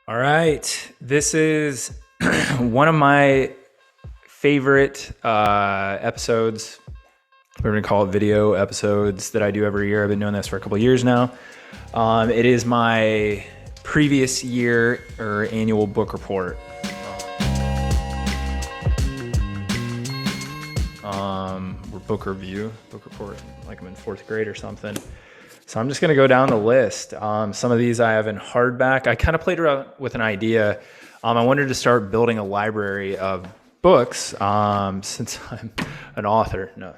All right. This is one of my favorite episodes. We're going to call it video episodes that I do every year. I've been doing this for a couple of years now. It is my previous year or annual book report. Or book review, book report, like I'm in fourth grade or something. So I'm just going to go down the list. Some of these I have in hardback. I kind of played around with an idea. I wanted to start building a library of books since I'm an author. No,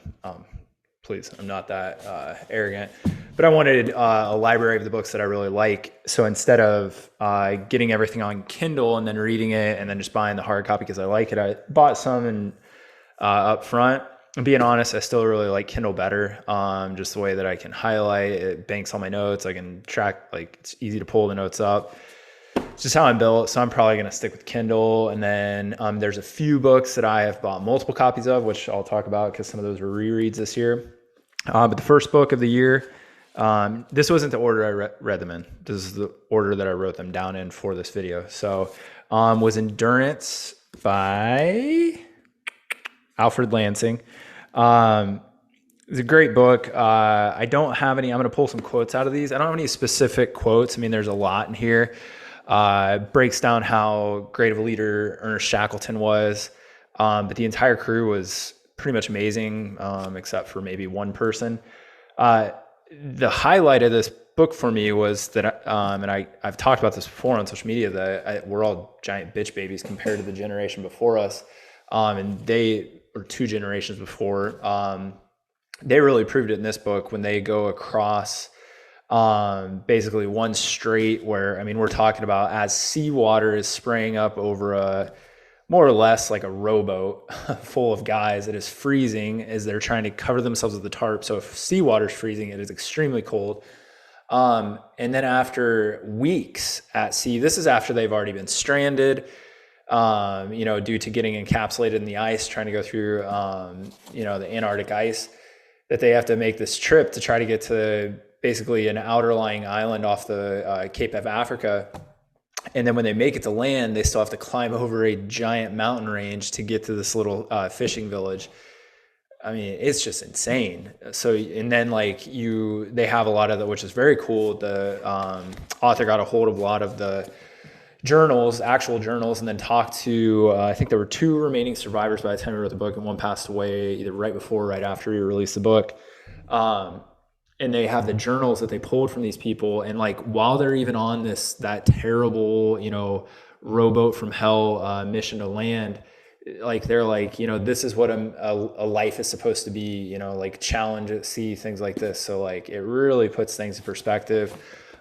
please, I'm not that arrogant. But I wanted a library of the books that I really like. So instead of getting everything on Kindle and then reading it and then just buying the hard copy because I like it, I bought some up front. And being honest, I still really like Kindle better. Just the way that I can highlight, it banks all my notes. I can track, like it's easy to pull the notes up. It's just how I'm built. So I'm probably going to stick with Kindle. And then there's a few books that I have bought multiple copies of, which I'll talk about because some of those were rereads this year. But the first book of the year, this wasn't the order I read them in. This is the order that I wrote them down in for this video. So was Endurance by Alfred Lansing. It's a great book. I don't have any, I'm going to pull some quotes out of these. I don't have any specific quotes. I mean, there's a lot in here. It breaks down how great of a leader Ernest Shackleton was. But the entire crew was pretty much amazing, except for maybe one person. The highlight of this book for me was that, and I've talked about this before on social media, that we're all giant bitch babies compared to the generation before us. And they, or two generations before, they really proved it in this book when they go across basically one strait where, I mean, we're talking about as seawater is spraying up over a more or less like a rowboat full of guys that is freezing as they're trying to cover themselves with the tarp. So if seawater is freezing, it is extremely cold. And then after weeks at sea, this is after they've already been stranded, due to getting encapsulated in the ice, trying to go through, the Antarctic ice, that they have to make this trip to try to get to basically an outer lying island off the Cape of Africa. And then when they make it to land, they still have to climb over a giant mountain range to get to this little fishing village. I mean, it's just insane. So, and then they have a lot of which is very cool. The author got a hold of a lot of the journals, actual journals, and then talked to, I think there were two remaining survivors by the time he wrote the book, and one passed away either right before or right after he released the book. And they have the journals that they pulled from these people. And while they're even on that terrible, rowboat from hell mission to land, they're this is what a life is supposed to be, challenge at sea, things like this. So it really puts things in perspective.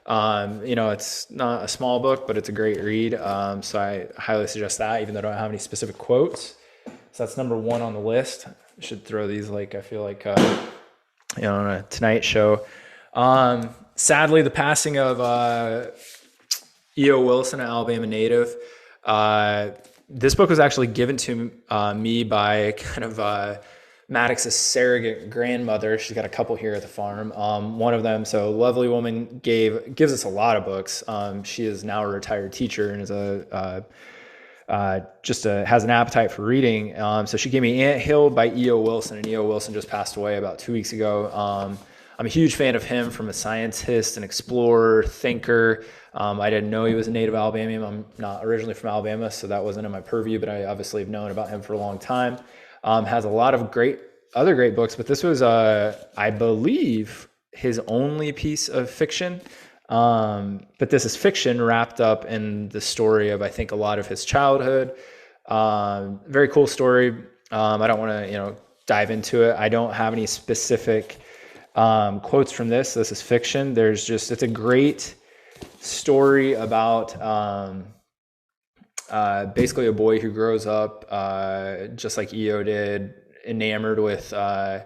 It's not a small book, but it's a great read. So I highly suggest that, even though I don't have any specific quotes. So that's number one on the list. I should throw these I feel like, on a Tonight Show. Sadly, the passing of E.O. Wilson, an Alabama native. This book was actually given to me by kind of Maddox's surrogate grandmother. She's got a couple here at the farm. One of them, so lovely woman, gives us a lot of books. She is now a retired teacher and is has an appetite for reading. So she gave me Ant Hill by E.O. Wilson, and E.O. Wilson just passed away about 2 weeks ago. I'm a huge fan of him from a scientist, an explorer, thinker. I didn't know he was a native Alabamian. I'm not originally from Alabama, so that wasn't in my purview, but I obviously have known about him for a long time. Has a lot of other great books, but this was, I believe, his only piece of fiction. But this is fiction wrapped up in the story of, I think, a lot of his childhood. Very cool story. I don't want to, dive into it. I don't have any specific quotes from this. This is fiction. It's a great story about basically a boy who grows up just like E.O. did, enamored with the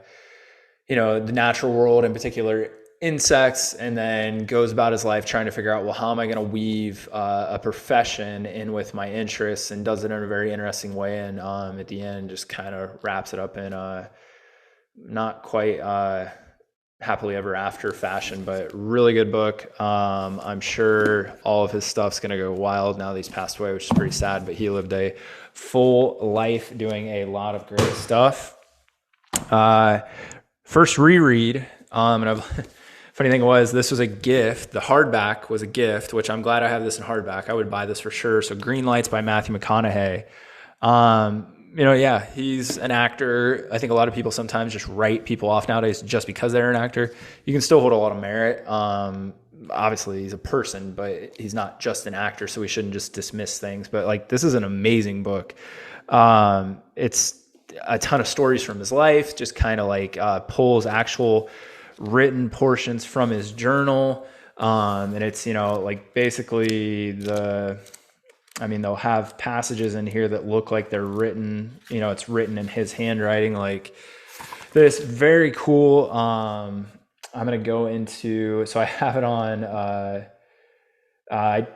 natural world, in particular insects, and then goes about his life trying to figure out, well, how am I going to weave a profession in with my interests, and does it in a very interesting way. And at the end just kind of wraps it up in not quite happily ever after fashion, but really good book. I'm sure all of his stuff's going to go wild now that he's passed away, which is pretty sad, but he lived a full life doing a lot of great stuff. First reread, funny thing was, this was a gift. The hardback was a gift, which I'm glad I have this in hardback. I would buy this for sure. So Green Lights by Matthew McConaughey. Yeah, he's an actor. I think a lot of people sometimes just write people off nowadays just because they're an actor. You can still hold a lot of merit. Obviously he's a person, but he's not just an actor, so we shouldn't just dismiss things. But like, this is an amazing book. It's a ton of stories from his life, just kind of like pulls actual written portions from his journal. And it's, like basically they'll have passages in here that look like they're written, it's written in his handwriting, like this. Very cool. I'm going to go into, so I have it on, I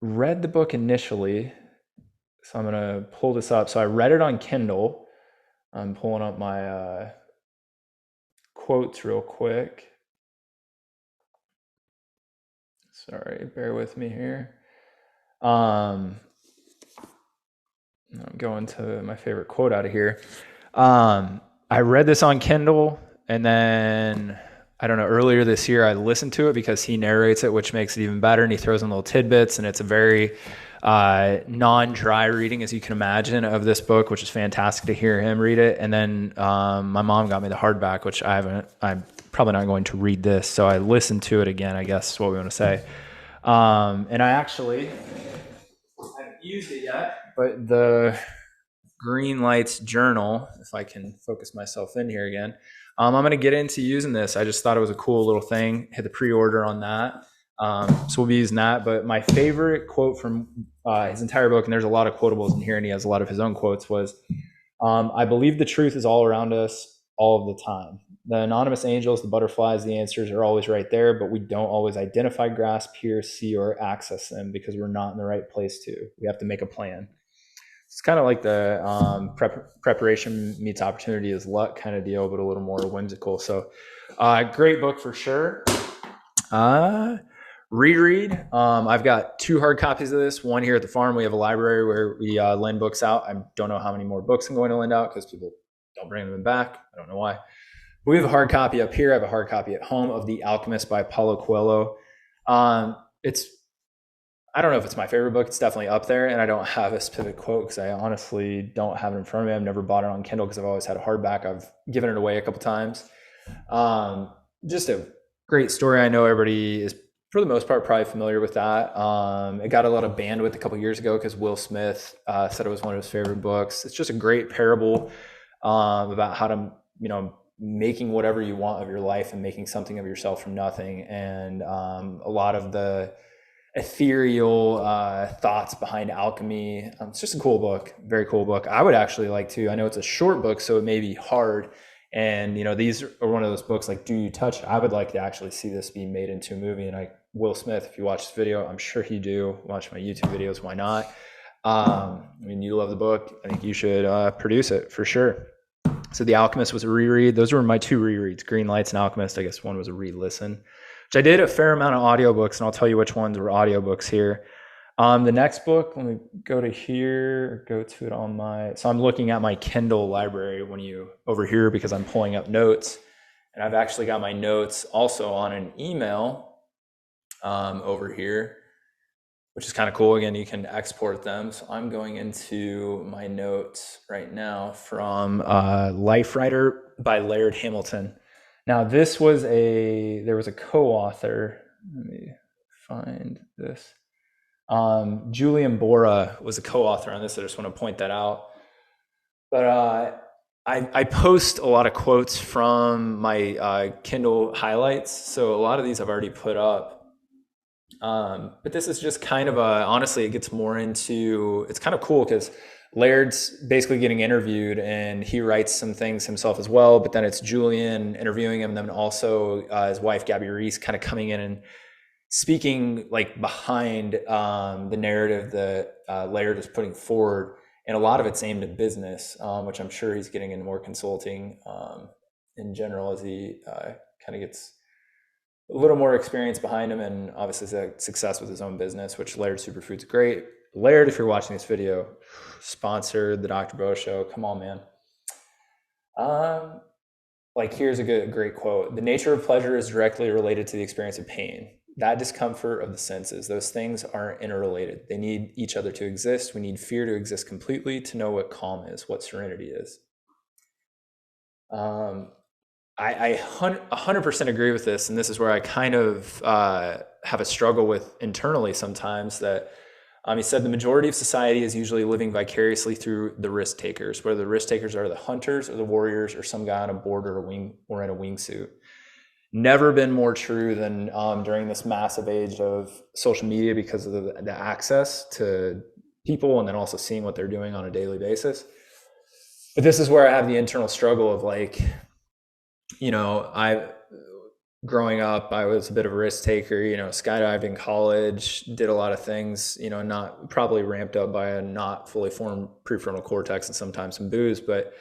read the book initially, so I'm going to pull this up. So I read it on Kindle. I'm pulling up my quotes real quick. Sorry, bear with me here. I'm going to my favorite quote out of here. I read this on Kindle, and then I don't know, earlier this year I listened to it because he narrates it, which makes it even better, and he throws in little tidbits, and it's a very non-dry reading, as you can imagine, of this book, which is fantastic to hear him read it. And then my mom got me the hardback, which I'm probably not going to read this, so I listened to it again, I guess is what we want to say. And I actually haven't used it yet, but the Green Lights journal, if I can focus myself in here again, I'm going to get into using this. I just thought it was a cool little thing. Hit the pre-order on that. So we'll be using that. But my favorite quote from his entire book, and there's a lot of quotables in here, and he has a lot of his own quotes, was, I believe the truth is all around us all of the time. The anonymous angels, the butterflies, the answers are always right there, but we don't always identify, grasp, hear, see, or access them because we're not in the right place to. We have to make a plan. It's kind of like the preparation meets opportunity is luck kind of deal, but a little more whimsical. So great book for sure. Reread. I've got 2 hard copies of this. One here at the farm. We have a library where we lend books out. I don't know how many more books I'm going to lend out because people don't bring them back. I don't know why. We have a hard copy up here. I have a hard copy at home of The Alchemist by Paulo Coelho. I don't know if it's my favorite book. It's definitely up there, and I don't have a specific quote because I honestly don't have it in front of me. I've never bought it on Kindle because I've always had a hardback. I've given it away a couple times. Just a great story. I know everybody is, for the most part, probably familiar with that. It got a lot of bandwidth a couple years ago because Will Smith said it was one of his favorite books. It's just a great parable about how to, making whatever you want of your life and making something of yourself from nothing. And a lot of the ethereal thoughts behind alchemy. It's just a cool book, very cool book. I would actually like to, I know it's a short book, so it may be hard. And, these are one of those books like, Do You Touch It? I would like to actually see this be made into a movie. And Will Smith, if you watch this video, I'm sure you do, watch my YouTube videos, why not? You love the book. I think you should produce it for sure. So The Alchemist was a reread. Those were my 2 rereads, Green Lights and Alchemist. I guess one was a re-listen, which I did a fair amount of audiobooks, and I'll tell you which ones were audiobooks here. The next book, let me go to here, go to it on so I'm looking at my Kindle library over here because I'm pulling up notes, and I've actually got my notes also on an email over here, which is kind of cool. Again, you can export them. So I'm going into my notes right now from Life Writer by Laird Hamilton. Now, there was a co-author. Let me find this. Julian Bora was a co-author on this. I just want to point that out. But I post a lot of quotes from my Kindle highlights. So a lot of these I've already put up. But this is just kind of honestly, it gets more into, it's kind of cool because Laird's basically getting interviewed and he writes some things himself as well, but then it's Julian interviewing him, and then also his wife, Gabby Reese, kind of coming in and speaking like behind the narrative that Laird is putting forward. And a lot of it's aimed at business, which I'm sure he's getting into more consulting in general as he kind of gets a little more experience behind him, and obviously success with his own business, which Laird Superfood's great. Laird, if you're watching this video, sponsored the Dr. Beau Show. Come on, man. Like, here's a great quote. The nature of pleasure is directly related to the experience of pain. That discomfort of the senses, those things aren't interrelated. They need each other to exist. We need fear to exist completely to know what calm is, what serenity is. I 100% agree with this, and this is where I kind of have a struggle with internally sometimes, that he said the majority of society is usually living vicariously through the risk takers, whether the risk takers are the hunters or the warriors or some guy on a board or in a wingsuit. Never been more true than during this massive age of social media, because of the access to people and then also seeing what they're doing on a daily basis. But this is where I have the internal struggle of, like, growing up, I was a bit of a risk taker, skydiving in college, did a lot of things, not probably ramped up by a not fully formed prefrontal cortex and sometimes some booze, but,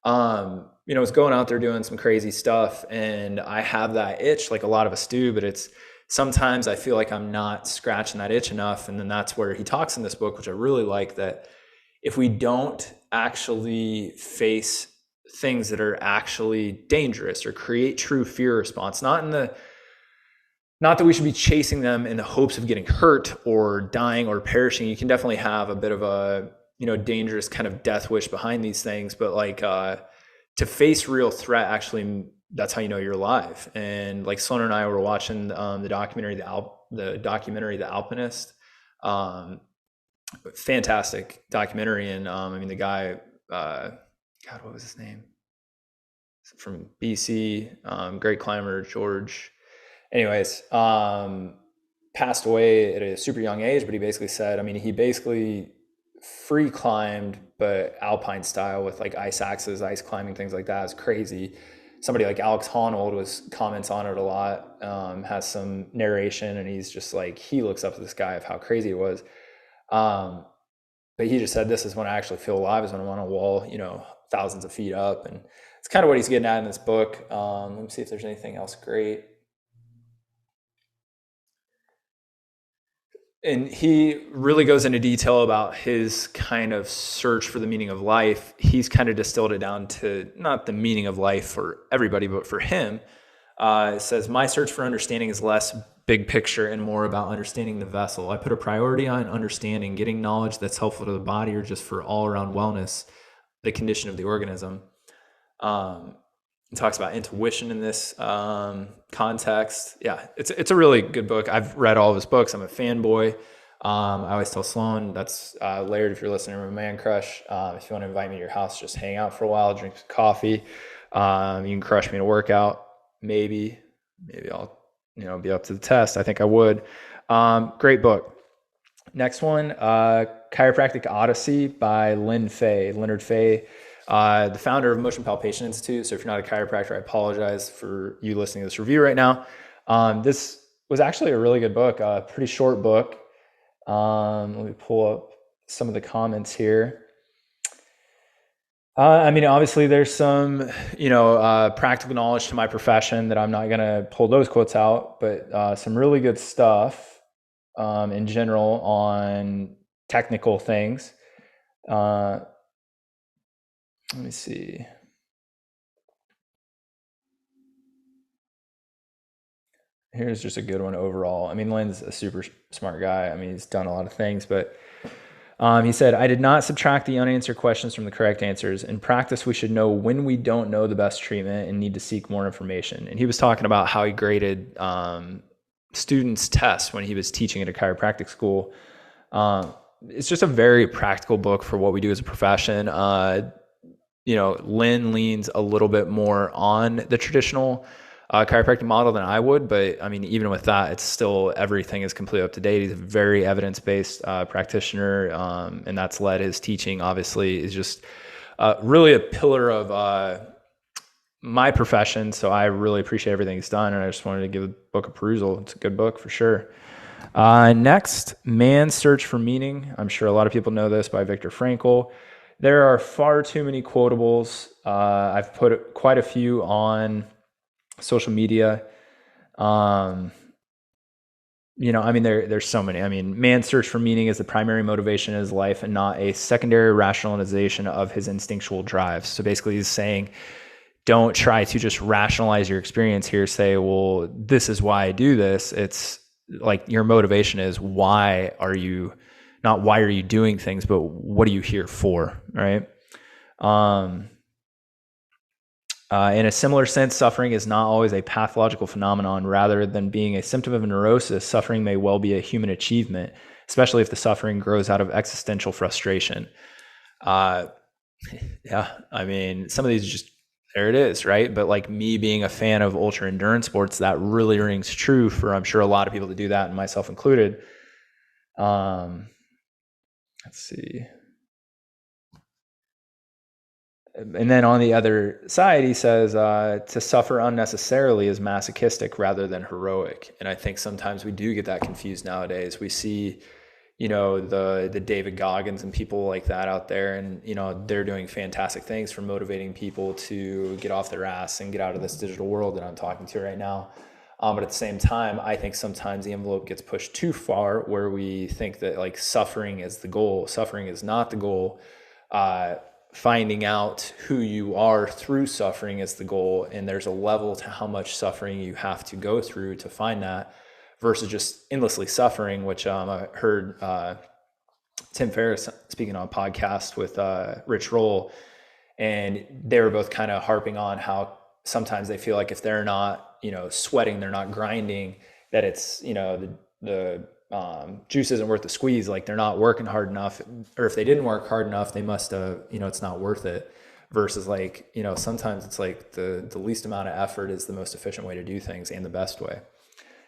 was going out there doing some crazy stuff, and I have that itch like a lot of us do, but it's sometimes I feel like I'm not scratching that itch enough. And then that's where he talks in this book, which I really like, that if we don't actually face things that are actually dangerous or create true fear response, not that we should be chasing them in the hopes of getting hurt or dying or perishing. You can definitely have a bit of a, dangerous kind of death wish behind these things, but like, to face real threat, actually, that's how you know you're alive. And like Sloan and I were watching the documentary, The Alchemist, fantastic documentary. And the guy, God, what was his name? From BC, great climber, George. Anyways, passed away at a super young age, but he basically said, he basically free climbed, but alpine style with like ice axes, ice climbing, things like that. Is crazy. Somebody like Alex Honnold comments on it a lot, has some narration, and he's just like, he looks up to this guy of how crazy it was. But he just said, this is when I actually feel alive, is when I'm on a wall, thousands of feet up. And it's kind of what he's getting at in this book. Let me see if there's anything else great. And he really goes into detail about his kind of search for the meaning of life. He's kind of distilled it down to not the meaning of life for everybody, but for him. It says, my search for understanding is less big picture and more about understanding the vessel. I put a priority on understanding, getting knowledge that's helpful to the body or just for all around wellness, the condition of the organism. He talks about intuition in this context. Yeah, it's a really good book. I've read all of his books. I'm a fanboy. I always tell Sloan, that's Laird, if you're listening, I'm a man crush. If you want to invite me to your house, just hang out for a while, drink some coffee. You can crush me in a workout. Maybe I'll be up to the test. I think I would. Great book. Next one, Chiropractic Odyssey by Leonard Fay. The founder of Motion Palpation Institute. So if you're not a chiropractor, I apologize for you listening to this review right now. This was actually a really good book, a pretty short book. Let me pull up some of the comments here. Obviously there's some, practical knowledge to my profession that I'm not going to pull those quotes out, but some really good stuff in general on technical things. Let me see. Here's just a good one overall. Lynn's a super smart guy. He's done a lot of things, but he said, I did not subtract the unanswered questions from the correct answers. In practice, we should know when we don't know the best treatment and need to seek more information. And he was talking about how he graded students' tests when he was teaching at a chiropractic school. It's just a very practical book for what we do as a profession. Lynn leans a little bit more on the traditional chiropractic model than I would, but even with that, it's still, everything is completely up to date. He's a very evidence-based practitioner, and that's led his teaching, obviously, is just really a pillar of my profession. So I really appreciate everything he's done, and I just wanted to give the book a perusal. It's a good book for sure. Next, Man's Search for Meaning. I'm sure a lot of people know this, by Viktor Frankl. There are far too many quotables. I've put quite a few on social media. There's so many. Man's search for meaning is the primary motivation in his life and not a secondary rationalization of his instinctual drives. So basically he's saying, don't try to just rationalize your experience here. Say, well, this is why I do this. It's like your motivation is why are you doing things, but what are you here for, right? In a similar sense, suffering is not always a pathological phenomenon. Rather than being a symptom of a neurosis, suffering may well be a human achievement, especially if the suffering grows out of existential frustration. Some of these are just, there it is, right? But like me being a fan of ultra endurance sports, that really rings true for, I'm sure, a lot of people that do that, and myself included. Let's see. And then on the other side, he says, to suffer unnecessarily is masochistic rather than heroic. And I think sometimes we do get that confused nowadays. We see, the David Goggins and people like that out there, and, they're doing fantastic things for motivating people to get off their ass and get out of this digital world that I'm talking to right now. But at the same time, I think sometimes the envelope gets pushed too far where we think that like suffering is the goal. Suffering is not the goal. Finding out who you are through suffering is the goal, and there's a level to how much suffering you have to go through to find that, versus just endlessly suffering, which I heard Tim Ferriss speaking on a podcast with Rich Roll, and they were both kind of harping on how sometimes they feel like if they're not sweating, they're not grinding, that it's the juice isn't worth the squeeze. Like they're not working hard enough, or if they didn't work hard enough, they must have, it's not worth it. Versus like, sometimes it's like the least amount of effort is the most efficient way to do things and the best way.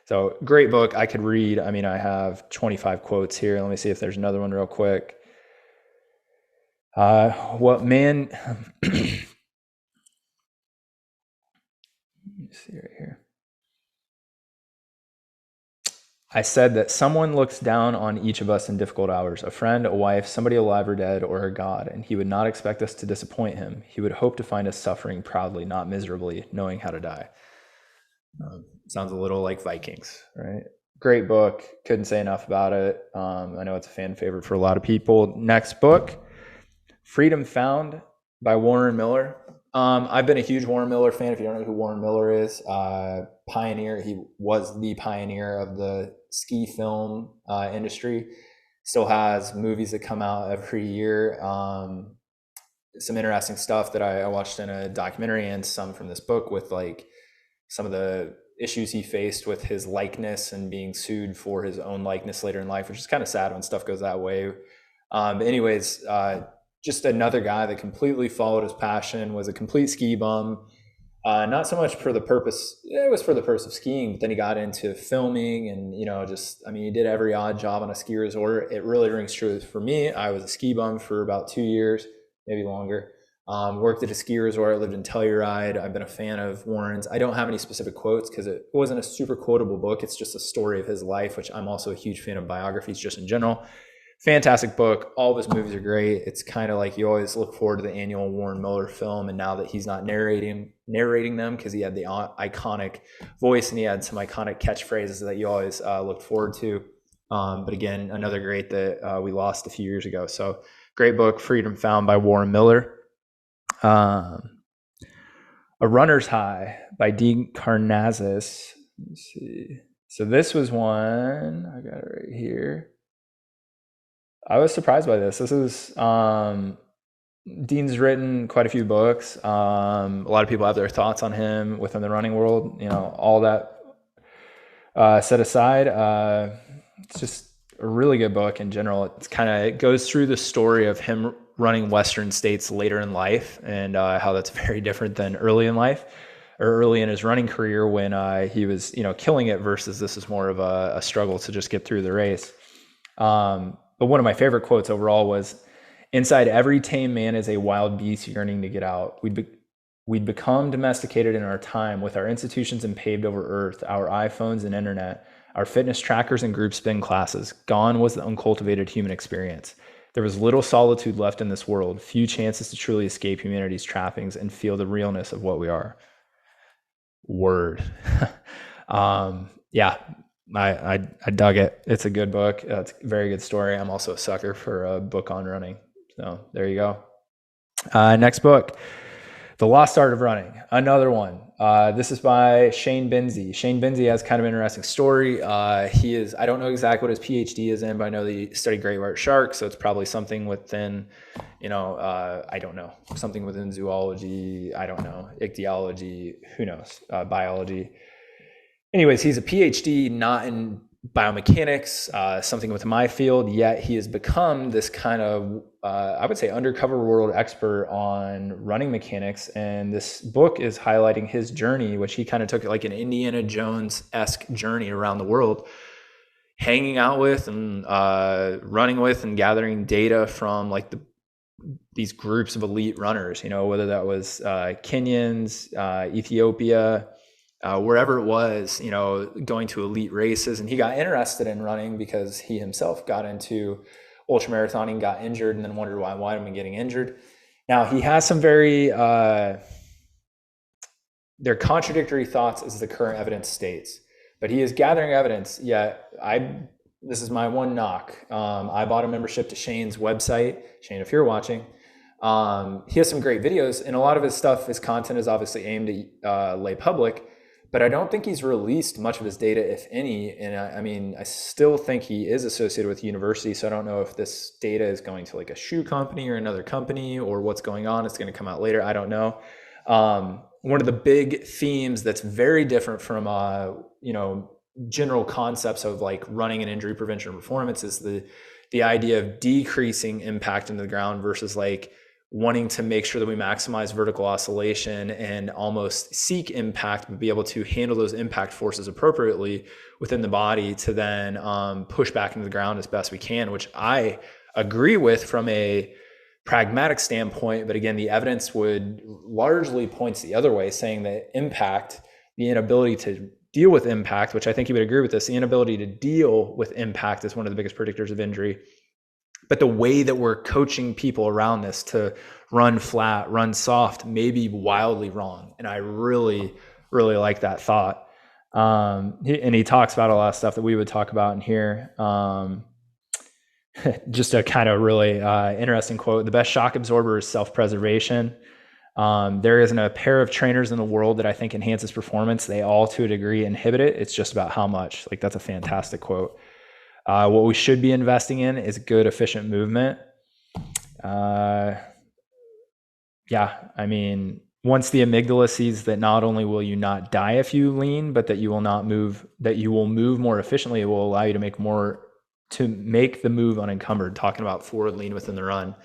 So great book. I could read. I have 25 quotes here. Let me see if there's another one real quick. Let me see right here. I said that someone looks down on each of us in difficult hours, a friend, a wife, somebody alive or dead, or a God, and he would not expect us to disappoint him. He would hope to find us suffering proudly, not miserably, knowing how to die. Sounds a little like Vikings, right? Great book. Couldn't say enough about it. I know it's a fan favorite for a lot of people. Next book, Freedom Found by Warren Miller. I've been a huge Warren Miller fan. If you don't know who Warren Miller is, pioneer. He was the pioneer of the ski film industry. Still has movies that come out every year. Some interesting stuff that I watched in a documentary, and some from this book with like some of the issues he faced with his likeness and being sued for his own likeness later in life, which is kind of sad when stuff goes that way. But anyways, just another guy that completely followed his passion, was a complete ski bum. Not so much for the purpose, it was for the purpose of skiing, but then he got into filming and, he did every odd job on a ski resort. It really rings true for me. I was a ski bum for about 2 years, maybe longer. Worked at a ski resort, lived in Telluride. I've been a fan of Warren's. I don't have any specific quotes because it wasn't a super quotable book. It's just a story of his life, which I'm also a huge fan of biographies just in general. Fantastic book. All of his movies are great. It's kind of like you always look forward to the annual Warren Miller film, and now that he's not narrating them because he had the iconic voice and he had some iconic catchphrases that you always looked forward to. But again, another great that we lost a few years ago. So great book, Freedom Found by Warren Miller. A Runner's High by D. Carnazis. Let's see. So this was one, I got it right here. I was surprised by this. This is, Dean's written quite a few books. A lot of people have their thoughts on him within the running world. All that set aside, it's just a really good book in general. It goes through the story of him running Western states later in life, and how that's very different than early in life or early in his running career when he was, killing it, versus this is more of a struggle to just get through the race. But one of my favorite quotes overall was, "Inside every tame man is a wild beast yearning to get out. We'd become domesticated in our time with our institutions and paved over earth, our iPhones and internet, our fitness trackers and group spin classes. Gone was the uncultivated human experience. There was little solitude left in this world, few chances to truly escape humanity's trappings and feel the realness of what we are. Word. Yeah, I dug it. It's a good book. It's a very good story. I'm also a sucker for a book on running. So there you go. Next book, The Lost Art of Running. Another one. This is by Shane Benzie. Shane Benzie has kind of an interesting story. He is, I don't know exactly what his PhD is in, but I know that he studied great white sharks. So it's probably something within, I don't know, something within zoology. I don't know, ichthyology, who knows, biology. Anyways, he's a PhD, not in biomechanics, something with my field, yet he has become this kind of, I would say, undercover world expert on running mechanics. And this book is highlighting his journey, which he kind of took like an Indiana Jones-esque journey around the world, hanging out with and running with and gathering data from like these groups of elite runners, whether that was Kenyans, Ethiopia, wherever it was, going to elite races. And he got interested in running because he himself got into ultramarathoning, got injured, and then wondered why am I getting injured? Now, he has some very, they're contradictory thoughts as the current evidence states, but he is gathering evidence. Yet this is my one knock. I bought a membership to Shane's website. Shane, if you're watching, he has some great videos, and a lot of his stuff, his content is obviously aimed at lay public, but I don't think he's released much of his data, if any. And I still think he is associated with university. So I don't know if this data is going to like a shoe company or another company or what's going on. It's going to come out later. I don't know. One of the big themes that's very different from, general concepts of like running and injury prevention and performance is the idea of decreasing impact into the ground versus like wanting to make sure that we maximize vertical oscillation and almost seek impact, but be able to handle those impact forces appropriately within the body to then push back into the ground as best we can, which I agree with from a pragmatic standpoint. But again, the evidence would largely points the other way, saying that impact, the inability to deal with impact, which I think you would agree with this, the inability to deal with impact is one of the biggest predictors of injury. But the way that we're coaching people around this to run flat, run soft, may be wildly wrong. And I really, really like that thought. He talks about a lot of stuff that we would talk about in here. Just a kind of really interesting quote. The best shock absorber is self-preservation. There isn't a pair of trainers in the world that I think enhances performance. They all, to a degree, inhibit it. It's just about how much. Like, that's a fantastic quote. What we should be investing in is good, efficient movement. Once the amygdala sees that not only will you not die if you lean, but that you will not move, that you will move more efficiently, it will allow you to make the move unencumbered, talking about forward lean within the run.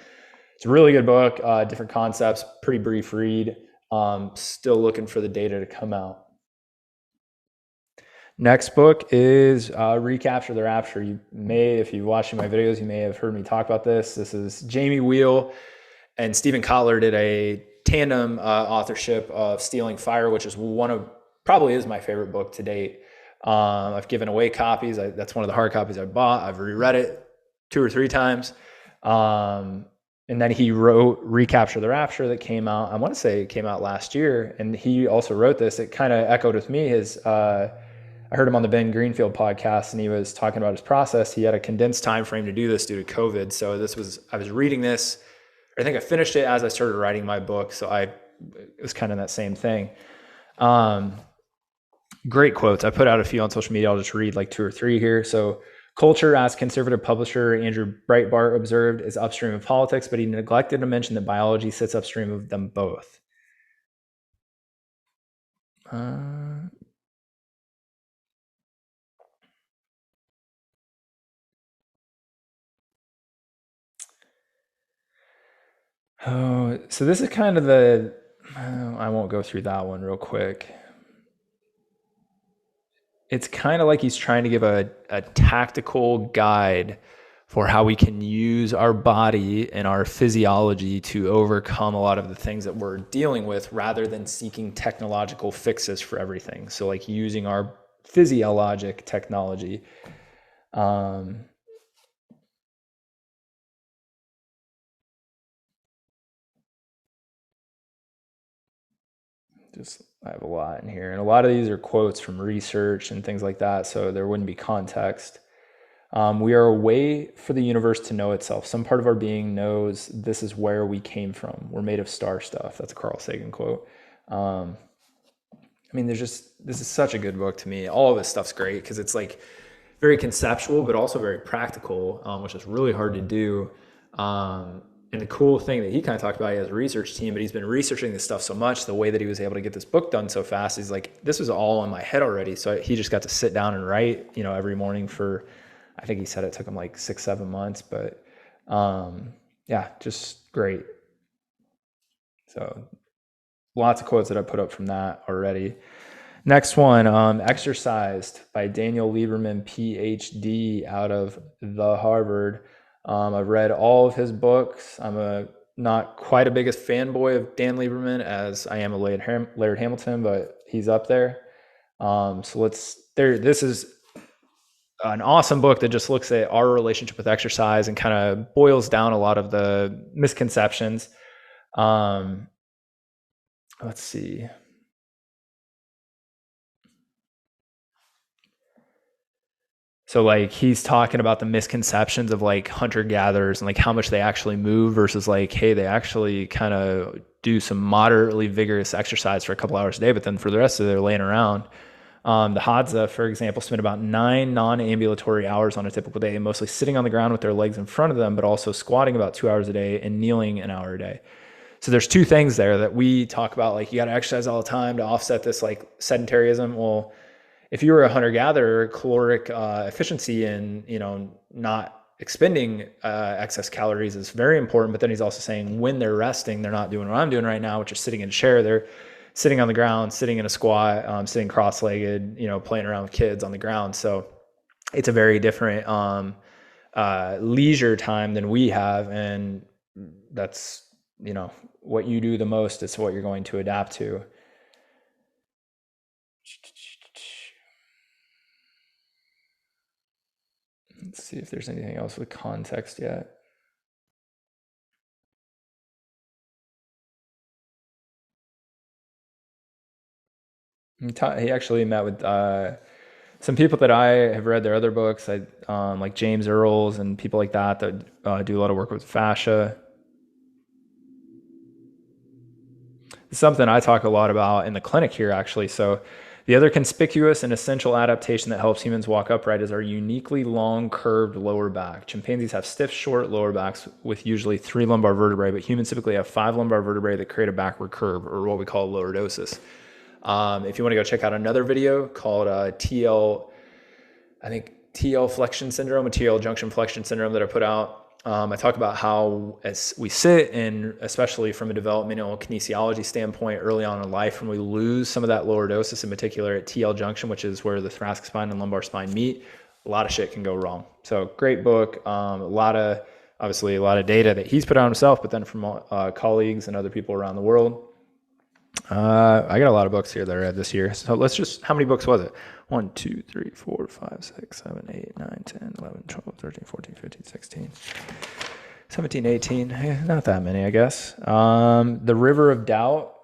It's a really good book, different concepts, pretty brief read. Still looking for the data to come out. Next book is Recapture the Rapture. You may, if you're watching my videos, you may have heard me talk about this. This is Jamie Wheel and Stephen Kotler did a tandem authorship of Stealing Fire, which is probably is my favorite book to date. I've given away copies. That's one of the hard copies I bought. I've reread it 2 or 3 times. And then he wrote Recapture the Rapture that came out, I want to say it came out last year. And he also wrote this. It kind of echoed with me I heard him on the Ben Greenfield podcast, and he was talking about his process. He had a condensed time frame to do this due to COVID. So I was reading this. I think I finished it as I started writing my book. So it was kind of that same thing. Great quotes. I put out a few on social media. I'll just read like 2 or 3 here. So, culture, as conservative publisher Andrew Breitbart observed, is upstream of politics, but he neglected to mention that biology sits upstream of them both. So this is kind of I won't go through that one real quick. It's kind of like he's trying to give a tactical guide for how we can use our body and our physiology to overcome a lot of the things that we're dealing with rather than seeking technological fixes for everything. So like using our physiologic technology. I have a lot in here. And a lot of these are quotes from research and things like that, so there wouldn't be context. We are a way for the universe to know itself. Some part of our being knows this is where we came from. We're made of star stuff. That's a Carl Sagan quote. I mean, this is such a good book to me. All of this stuff's great because it's like very conceptual, but also very practical, which is really hard to do. And the cool thing that he kind of talked about, he has a research team, but he's been researching this stuff so much, the way that he was able to get this book done so fast, he's like, this was all in my head already. So he just got to sit down and write, every morning for, I think he said it took him like 6-7 months, but yeah, just great. So lots of quotes that I put up from that already. Next one, Exercised by Daniel Lieberman, PhD, out of the Harvard. I've read all of his books. I'm not quite a biggest fanboy of Dan Lieberman as I am a Laird Hamilton, but he's up there. This is an awesome book that just looks at our relationship with exercise and kind of boils down a lot of the misconceptions. Let's see. So like he's talking about the misconceptions of like hunter-gatherers and like how much they actually move versus like, hey, they actually kind of do some moderately vigorous exercise for a couple hours a day, but then for the rest of it, they're laying around. The Hadza, for example, spend about 9 non-ambulatory hours on a typical day, mostly sitting on the ground with their legs in front of them, but also squatting about 2 hours a day and kneeling an hour a day. So there's two things there that we talk about, like you got to exercise all the time to offset this like sedentarism. Well, if you were a hunter-gatherer, caloric efficiency and not expending excess calories is very important. But then he's also saying when they're resting, they're not doing what I'm doing right now, which is sitting in a chair. They're sitting on the ground, sitting in a squat, sitting cross-legged, playing around with kids on the ground. So it's a very different leisure time than we have, and that's what you do the most is what you're going to adapt to. Let's see if there's anything else with context yet. He actually met with some people that I have read their other books, like James Earls and people like that do a lot of work with fascia. It's something I talk a lot about in the clinic here, actually. So the other conspicuous and essential adaptation that helps humans walk upright is our uniquely long, curved lower back. Chimpanzees have stiff, short lower backs with usually 3 lumbar vertebrae, but humans typically have 5 lumbar vertebrae that create a backward curve, or what we call lordosis. If you want to go check out another video called TL flexion syndrome, a TL junction flexion syndrome that I put out, I talk about how as we sit, and especially from a developmental kinesiology standpoint early on in life, when we lose some of that lordosis, in particular at TL junction, which is where the thoracic spine and lumbar spine meet, a lot of shit can go wrong. So great book, a lot of data that he's put out himself, but then from colleagues and other people around the world. I got a lot of books here that I read this year. So how many books was it? 1, 2, 3, 4, 5, 6, 7, 8, 9, 10, 11, 12, 13, 14, 15, 16, 17, 18. Not that many, I guess. The River of Doubt.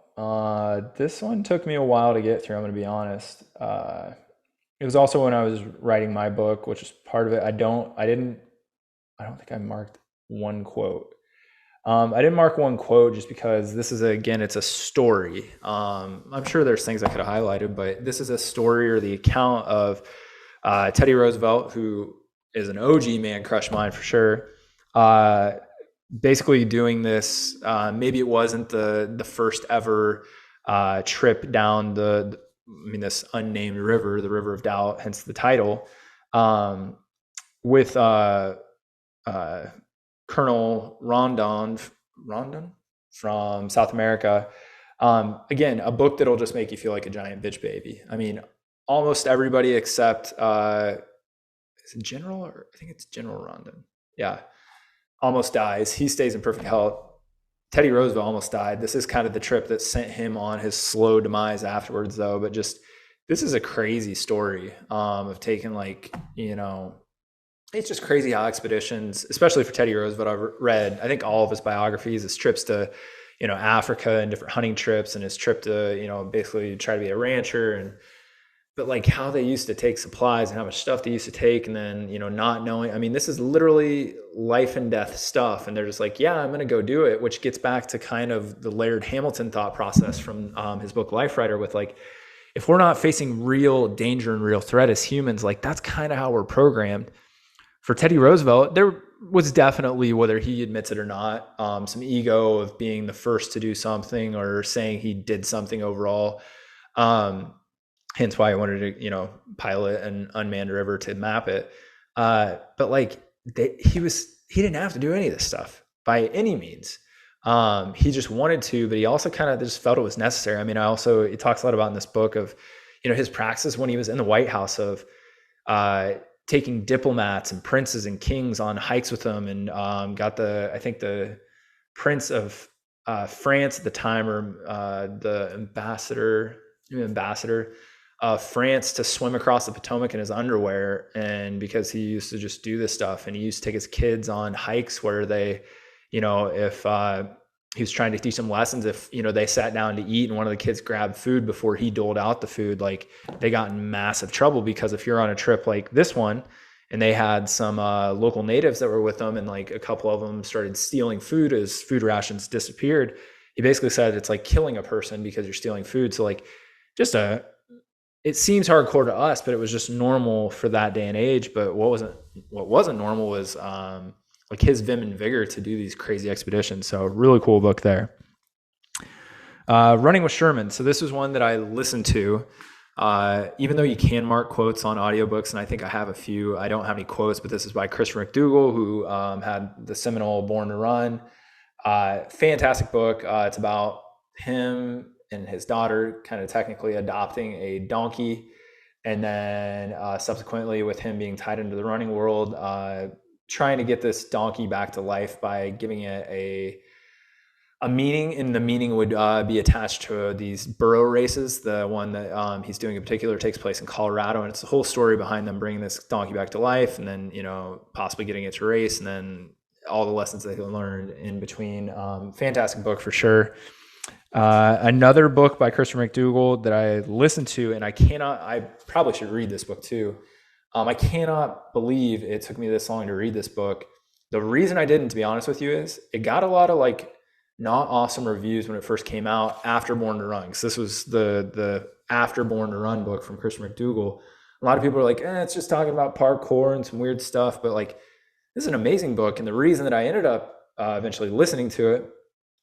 This one took me a while to get through, I'm going to be honest. It was also when I was writing my book, which is part of it. I don't think I marked one quote. I didn't mark one quote just because this is, it's a story. I'm sure there's things I could have highlighted, but this is a story or the account of Teddy Roosevelt, who is an OG man crush mine for sure. Basically doing this, maybe it wasn't the first ever trip down this unnamed river, the River of Doubt, hence the title, with Colonel Rondon from South America. Again, a book that'll just make you feel like a giant bitch baby. I mean, almost everybody except is it General, or I think it's General Rondon. Yeah, almost dies. He stays in perfect health. Teddy Roosevelt almost died. This is kind of the trip that sent him on his slow demise afterwards, though. But just this is a crazy story of taking it's just crazy how expeditions, especially for Teddy Roosevelt, I've read, I think all of his biographies, his trips to, Africa and different hunting trips and his trip to, basically try to be a rancher but like how they used to take supplies and how much stuff they used to take and then, not knowing, I mean, this is literally life and death stuff. And they're just like, yeah, I'm going to go do it, which gets back to kind of the Laird Hamilton thought process from his book, Life Writer, with like, if we're not facing real danger and real threat as humans, like that's kind of how we're programmed. For Teddy Roosevelt, there was definitely, whether he admits it or not, some ego of being the first to do something or saying he did something overall. Hence why I wanted to, pilot an unmanned river to map it. But like he didn't have to do any of this stuff by any means. He just wanted to, but he also kind of just felt it was necessary. I mean, he talks a lot about in this book of, his practice when he was in the White House of taking diplomats and princes and kings on hikes with him, and got I think the Prince of France at the time, or the ambassador of France to swim across the Potomac in his underwear. And because he used to just do this stuff, and he used to take his kids on hikes where they, if he was trying to teach them lessons, if, they sat down to eat and one of the kids grabbed food before he doled out the food, like they got in massive trouble. Because if you're on a trip like this one and they had some local natives that were with them, and like a couple of them started stealing food as food rations disappeared, he basically said it's like killing a person because you're stealing food. So like it seems hardcore to us, but it was just normal for that day and age. But what wasn't normal was like his vim and vigor to do these crazy expeditions. So really cool book there. Running with Sherman. So this was one that I listened to, even though you can mark quotes on audiobooks, and I think I have a few. I don't have any quotes, but this is by Christopher McDougall, who had the seminal Born to Run. Fantastic book. It's about him and his daughter kind of technically adopting a donkey, and then subsequently with him being tied into the running world, trying to get this donkey back to life by giving it a meaning, and the meaning would be attached to these burro races. The one that he's doing in particular takes place in Colorado, and it's the whole story behind them bringing this donkey back to life, and then possibly getting it to race, and then all the lessons that he learned in between. Fantastic book for sure. Another book by Christopher McDougall that I listened to, and I probably should read this book too. I cannot believe it took me this long to read this book. The reason I didn't, to be honest with you, is it got a lot of like not awesome reviews when it first came out after Born to Run. Because this was the after Born to Run book from Christopher McDougall. A lot of people are like, it's just talking about parkour and some weird stuff. But like, this is an amazing book. And the reason that I ended up eventually listening to it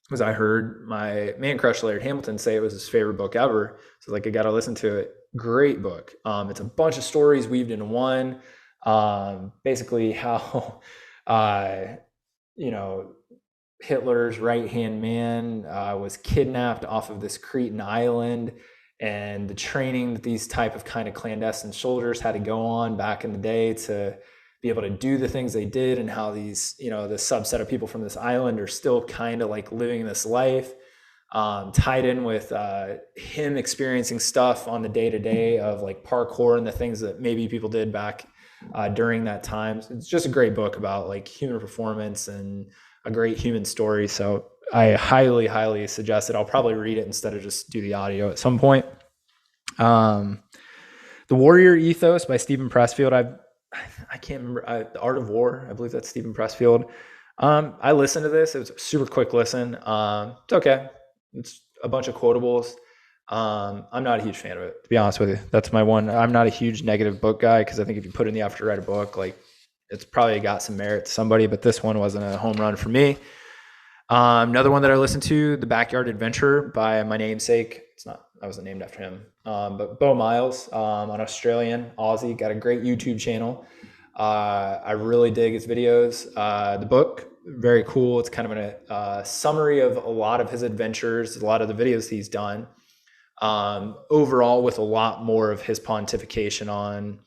was I heard my man crush Laird Hamilton say it was his favorite book ever. So like, I got to listen to it. Great book. It's a bunch of stories weaved into one. Basically how, Hitler's right-hand man was kidnapped off of this Cretan island, and the training that these type of kind of clandestine soldiers had to go on back in the day to be able to do the things they did, and how these, the subset of people from this island are still kind of like living this life, tied in with him experiencing stuff on the day-to-day of like parkour and the things that maybe people did back during that time. It's just a great book about like human performance and a great human story. So I highly, highly suggest it. I'll probably read it instead of just do the audio at some point. The Warrior Ethos by Stephen Pressfield. I can't remember. The Art of War. I believe that's Stephen Pressfield. I listened to this. It was a super quick listen. It's okay. It's a bunch of quotables. I'm not a huge fan of it, to be honest with you. That's my one. I'm not a huge negative book guy, because I think if you put in the effort to write a book, like it's probably got some merit to somebody, but this one wasn't a home run for me. Another one that I listened to, The Backyard Adventure by my namesake. I wasn't named after him, but Beau Miles, an Australian Aussie, got a great YouTube channel. I really dig his videos. The book, very cool. It's kind of a summary of a lot of his adventures, a lot of the videos he's done. Overall, with a lot more of his pontification on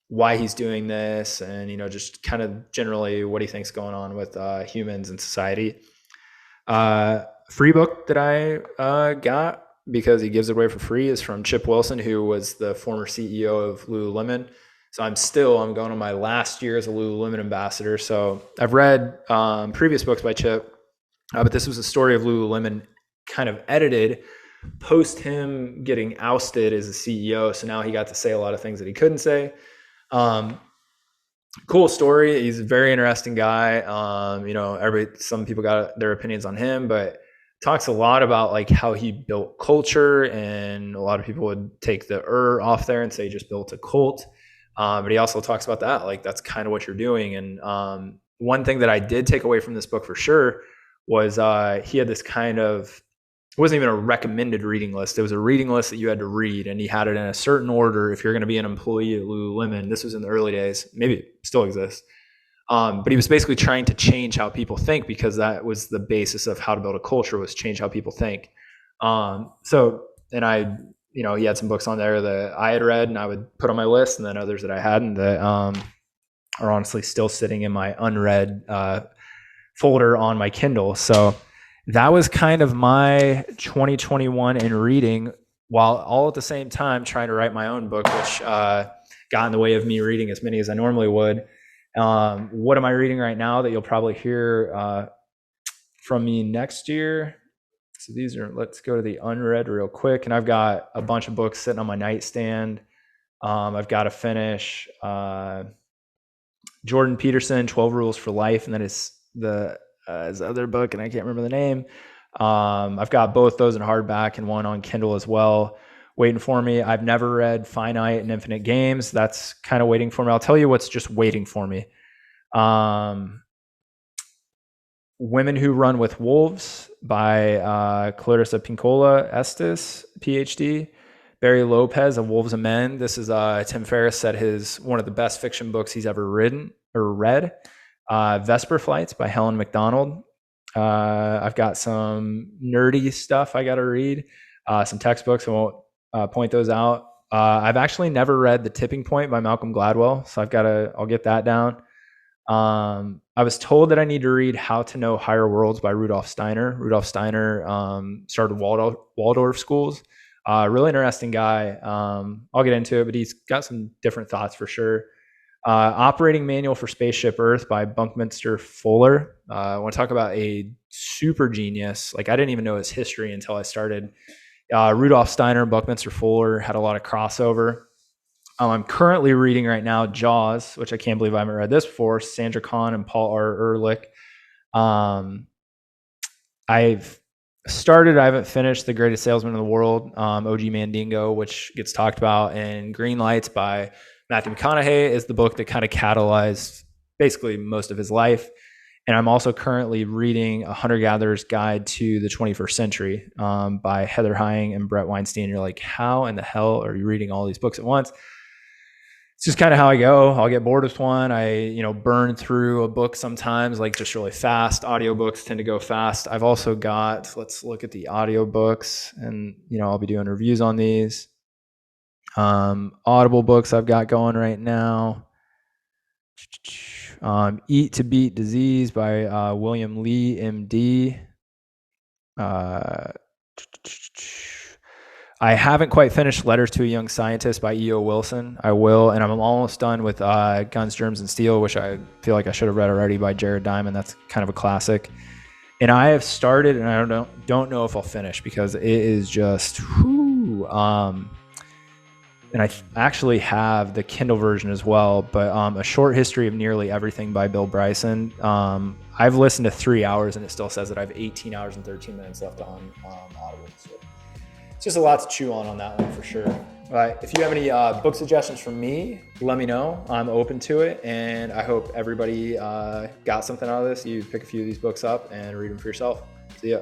why he's doing this, and just kind of generally what he thinks going on with humans and society. Free book that I got because he gives it away for free is from Chip Wilson, who was the former CEO of Lululemon. So I'm going on my last year as a Lululemon ambassador. So I've read previous books by Chip, but this was a story of Lululemon kind of edited post him getting ousted as a CEO. So now he got to say a lot of things that he couldn't say. Cool story. He's a very interesting guy. Some people got their opinions on him, but talks a lot about like how he built culture, and a lot of people would take the off there and say he just built a cult. But he also talks about that, like that's kind of what you're doing. And one thing that I did take away from this book for sure was he had this kind of, it wasn't even a recommended reading list. It was a reading list that you had to read, and he had it in a certain order. If you're going to be an employee at Lululemon, this was in the early days, maybe it still exists. But he was basically trying to change how people think, because that was the basis of how to build a culture, was change how people think. He had some books on there that I had read and I would put on my list, and then others that I hadn't that are honestly still sitting in my unread folder on my Kindle. So that was kind of my 2021 in reading, while all at the same time trying to write my own book, which got in the way of me reading as many as I normally would. What am I reading right now that you'll probably hear from me next year? So let's go to the unread real quick. And I've got a bunch of books sitting on my nightstand. I've got to finish Jordan Peterson, 12 Rules for Life. And then his other book, and I can't remember the name. I've got both those in hardback and one on Kindle as well, waiting for me. I've never read Finite and Infinite Games. That's kind of waiting for me. I'll tell you what's just waiting for me. Women Who Run with Wolves by Clarissa Pinkola Estes, PhD. Barry Lopez of Wolves and Men. This is Tim Ferriss said one of the best fiction books he's ever read. Vesper Flights by Helen McDonald. I've got some nerdy stuff I got to read. Some textbooks. I won't point those out. I've actually never read The Tipping Point by Malcolm Gladwell, so I'll get that down. I was told that I need to read How to Know Higher Worlds by Rudolph Steiner. Rudolph Steiner started Waldorf schools. Really interesting guy. I'll get into it, but he's got some different thoughts for sure. Operating Manual for Spaceship Earth by Buckminster Fuller. I want to talk about a super genius. Like, I didn't even know his history until I started. Rudolph Steiner and Buckminster Fuller had a lot of crossover. I'm currently reading right now Jaws, which I can't believe I haven't read this before. Sandra Kahn and Paul R. Ehrlich. I haven't finished The Greatest Salesman in the World, OG Mandingo, which gets talked about in Green Lights by Matthew McConaughey, is the book that kind of catalyzed basically most of his life. And I'm also currently reading A Hunter-Gatherer's Guide to the 21st Century by Heather Hying and Brett Weinstein. You're like, how in the hell are you reading all these books at once? It's just kind of how I go. I'll get bored with one. I, burn through a book sometimes, like just really fast. Audiobooks tend to go fast. I've also got, let's look at the audiobooks, and, I'll be doing reviews on these. Audible books I've got going right now. Eat to Beat Disease by William Lee, MD. I haven't quite finished Letters to a Young Scientist by E.O. Wilson. I will, and I'm almost done with Guns, Germs, and Steel, which I feel like I should have read already, by Jared Diamond. That's kind of a classic. And I have started, and I don't know if I'll finish, because it is just, and I actually have the Kindle version as well, but A Short History of Nearly Everything by Bill Bryson. I've listened to 3 hours, and it still says that I have 18 hours and 13 minutes left on Audible. So it's just a lot to chew on that one for sure. If you have any book suggestions from me, let me know. I'm open to it, and I hope everybody got something out of this. You pick a few of these books up and read them for yourself. See ya.